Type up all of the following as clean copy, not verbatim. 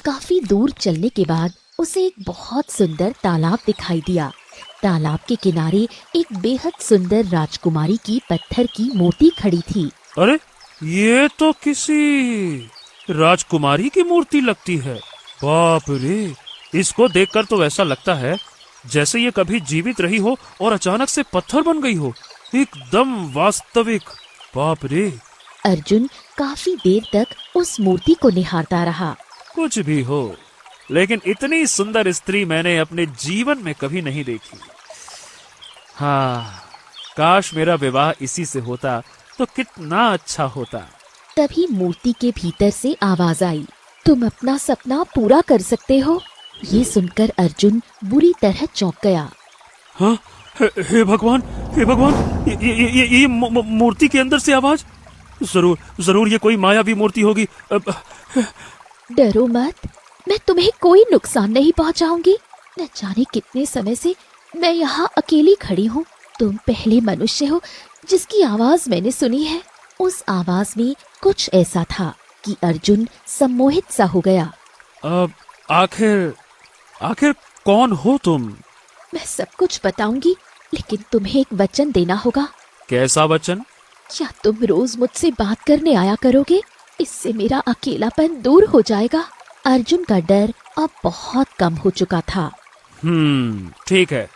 काफी दूर चलने के बाद उसे एक बहुत सुंदर तालाब दिखाई दिया। तालाब के किनारे एक बेहद सुंदर राजकुमारी की पत्थर की मूर्ति खड़ी थी। अरे ये तो किसी राजकुमारी की मूर्ति लगती है। बाप रे, इसको देखकर तो ऐसा लगता है जैसे ये कभी जीवित रही हो और अचानक से पत्थर बन गई हो, एकदम वास्तविक। बाप रे। अर्जुन काफी देर तक उस मूर्ति को निहारता रहा। कुछ भी हो, लेकिन इतनी सुंदर स्त्री मैंने अपने जीवन में कभी नहीं देखी। हाँ, काश मेरा विवाह इसी से होता तो कितना अच्छा होता। तभी मूर्ति के भीतर से आवाज आई, तुम अपना सपना पूरा कर सकते हो। ये सुनकर अर्जुन बुरी तरह चौंक गया। हाँ, हे भगवान, हे भगवान, ये मूर्ति के अंदर से आवाज। जरूर ये कोई मायावी मूर्ति होगी। डरो मत, मैं तुम्हें कोई नुकसान नहीं पहुंचाऊंगी। न जाने कितने समय से मैं यहाँ अकेली खड़ी हूँ। तुम पहले मनुष्य हो जिसकी आवाज मैंने सुनी है। उस आवाज में कुछ ऐसा था कि अर्जुन सम्मोहित सा हो गया। आखिर कौन हो तुम? मैं सब कुछ बताऊंगी, लेकिन तुम्हें एक वचन देना होगा। कैसा वचन? क्या तुम रोज मुझसे बात करने आया करोगे? इससे मेरा अकेलापन दूर हो जाएगा। अर्जुन का डर अब बहुत कम हो चुका था। ठीक है,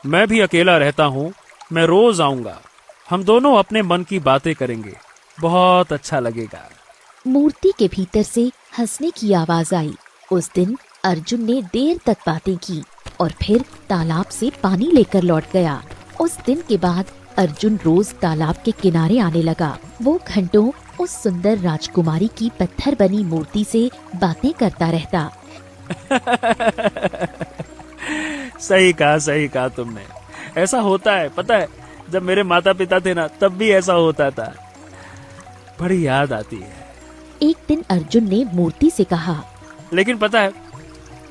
मैं भी अकेला रहता हूँ, मैं रोज आऊंगा। हम दोनों अपने मन की बातें करेंगे, बहुत अच्छा लगेगा। मूर्ति के भीतर से हंसने की आवाज आई। उस दिन अर्जुन ने देर तक बातें की और फिर तालाब से पानी लेकर लौट गया। उस दिन के बाद अर्जुन रोज तालाब के किनारे आने लगा। वो घंटों उस सुंदर राजकुमारी की पत्थर बनी मूर्ति से बातें करता रहता। सही कहा तुमने। ऐसा होता है, पता है, जब मेरे माता पिता थे ना, तब भी ऐसा होता था। बड़ी याद आती है। एक दिन अर्जुन ने मूर्ति से कहा, लेकिन पता है,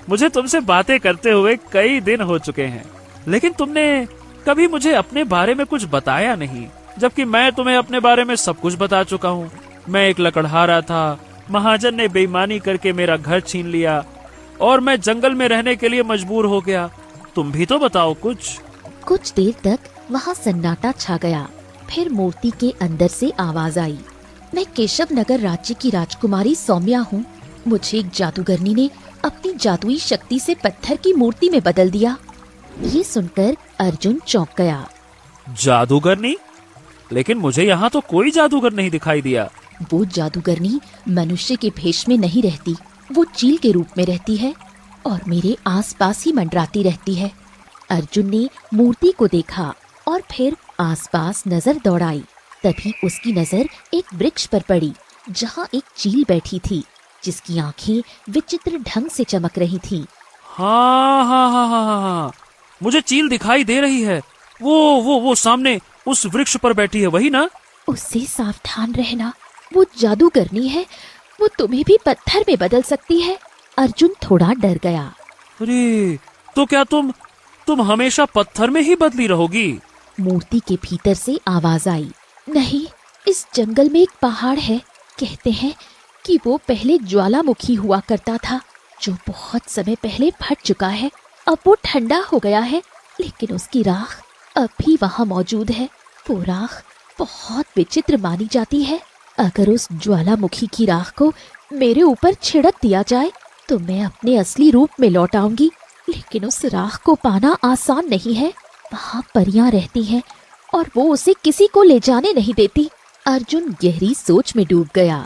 मुझे तुमसे बातें करते हुए कई दिन हो चुके हैं, लेकिन तुमने कभी मुझे अपने बारे में कुछ बताया नहीं, जबकि मैं तुम्हें अपने बारे में सब कुछ बता चुका हूँ। मैं एक लकड़हारा था, महाजन ने बेईमानी करके मेरा घर छीन लिया और मैं जंगल में रहने के लिए मजबूर हो गया। तुम भी तो बताओ कुछ। कुछ देर तक वहाँ सन्नाटा छा गया। फिर मूर्ति के अंदर से आवाज आई, मैं केशव नगर राज्य की राजकुमारी सौम्या हूँ। मुझे एक जादूगरनी ने अपनी जादुई शक्ति से पत्थर की मूर्ति में बदल दिया। ये सुनकर अर्जुन चौंक गया। जादूगरनी? लेकिन मुझे यहाँ तो कोई जादूगर नहीं दिखाई दिया। वो जादूगरनी मनुष्य के भेष में नहीं रहती, वो चील के रूप में रहती है और मेरे आसपास ही मंडराती रहती है। अर्जुन ने मूर्ति को देखा और फिर आसपास नजर दौड़ाई। तभी उसकी नजर एक वृक्ष पर पड़ी, जहाँ एक चील बैठी थी, जिसकी आंखें विचित्र ढंग से चमक रही थीं। हाँ, मुझे चील दिखाई दे रही है। वो सामने उस वृक्ष पर बैठी है, वही ना? उससे सावधान रहना, वो जादूगरनी है, वो तुम्हें भी पत्थर में बदल सकती है। अर्जुन थोड़ा डर गया। अरे, तो क्या तुम हमेशा पत्थर में ही बदली रहोगी? मूर्ति के भीतर से आवाज आई, नहीं, इस जंगल में एक पहाड़ है। कहते हैं कि वो पहले ज्वालामुखी हुआ करता था, जो बहुत समय पहले फट चुका है। अब वो ठंडा हो गया है, लेकिन उसकी राख अब भी वहाँ मौजूद है। वो राख बहुत विचित्र मानी जाती है। अगर उस ज्वालामुखी की राख को मेरे ऊपर छिड़क दिया जाए तो मैं अपने असली रूप में लौट आऊंगी, लेकिन उस राख को पाना आसान नहीं है। वहाँ परियां रहती हैं और वो उसे किसी को ले जाने नहीं देती। अर्जुन गहरी सोच में डूब गया।